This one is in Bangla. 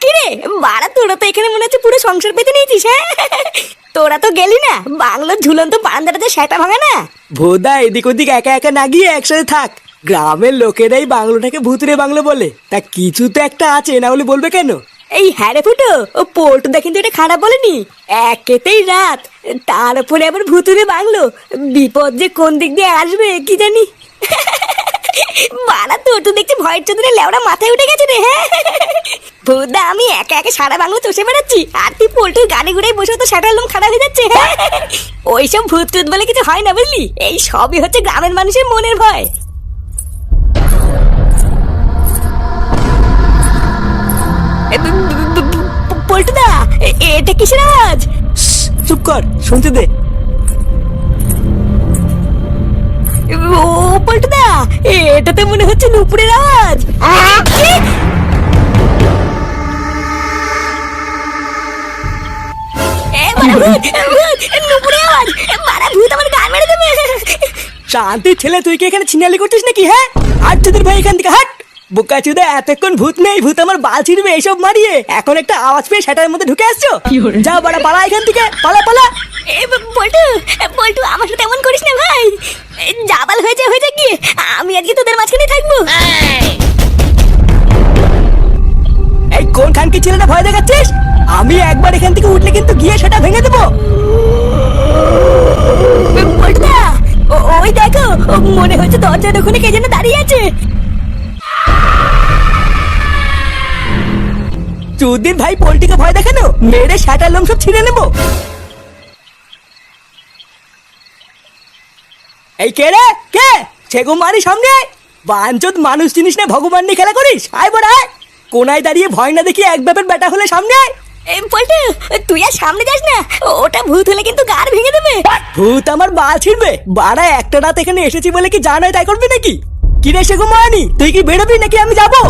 কি রে বাড়া, তোরা তো এখানে মনে হচ্ছে পুরো সংসার পেতে নিয়েছিস। হ্যাঁ, তোরা তো গেলি না বাংলোর ঝুলন্ত বারান্দাটাতে সেটা ভাঙা না। ভোদা এদিক ওদিক একা একা না গিয়ে একসাথে থাক। গ্রামের লোকেরাই বাংলোটাকে ভুতুরে বাংলো বলে, তা কিছু তো একটা আছে, না বলে বলবে কেন? এই হ্যাঁ রে ফুটো, ও পল্টুদা কিন্তু এটা খারাপ বলেনি। একেতেই রাত, তার উপরে আবার ভুতুরে বাংলো, বিপদ যে কোন দিক দিয়ে আসবে কি জানি। বাড়া তোর তো দেখছি ভয়ের চোদনে লেওড়া মাথায় উঠে গেছে রে। হ্যাঁ ভুদা, আমি একা একা সারা বাংলো চষে বেড়াচ্ছি, আর তুই পল্টুর গাড়ি ঘুরে বসে তো সাটার লোম খারাপ হয়ে যাচ্ছে। হ্যাঁ, ওইসব ভূত টুত বলে কিছু হয় না বুঝলি, এই সবই হচ্ছে গ্রামের মানুষের মনের ভয়। পল্টুদা, এটা কিসের আওয়াজ? চুপ কর, শুনতে দে। ও পল্টুদা, এটা তো মনে হচ্ছে নুপুরের আওয়াজ। কি? এ বাড়া ভূত, ভূত, নুপুরের আওয়াজ। বাড়া ভূত আমার গান মেরে দেবে। শান্তির ছেলে, তুই কি এখানে ছিনালি করছিস নাকি? হ্যাঁ, হাট তোদের ভাই এখান থেকে, হাট। বোকা চুদা, এতক্ষণ ভূত নেই, ভূত আমার বাল ছিড়বে এইসব মারিয়ে, এখন একটা আওয়াজ পেয়ে সেটার মধ্যে ঢুকে আসছো। যা বাড়া, পালা এখান থেকে, পালা পালা। এ পল্টু, পল্টু আমার সাথে এমন করিস না ভাই, জাবাল হয়েছে হয়েছে কি, আমি আজকে তোদের মাঝখানে থাকবো। এই কোন খানকি ছেলেটা ভয় দেখাচ্ছিস? আমি একবার এখান থেকে উঠলে কিন্তু গিয়ে সেটা ভেঙে দেবো। পল্টুদা, ওই দেখো, মনে হচ্ছে দরজার ওখানে কে যেন দাঁড়িয়ে আছে। চুদির ভাই পোল্টিকে ভয় দেখানো, মেরে শাটার লোম সব ছিঁড়ে নেবো। এই কে রে, কে? ছেগো মারি সামনে আয়। বাঞ্চোদ, মানুষ জিনিস না ভগবান নিয়ে খেলা করিস? আয় বড় আয়। কোনায় দাঁড়িয়ে ভয় না দেখি এক ব্যাপের বেটা হলে সামনে আয়। পল্টু, তুই আর সামনে যাস না, ওটা ভূত হলে কিন্তু গাড় ভেঙে দেবে। ভূত আমার বাল ছিড়বে? বাড়া, একটা রাত এখানে এসেছি বলে কি জানাই তাই করবি নাকি? কি রে শেখো মারানি, তুই কি বেরোবি নাকি আমি যাবো?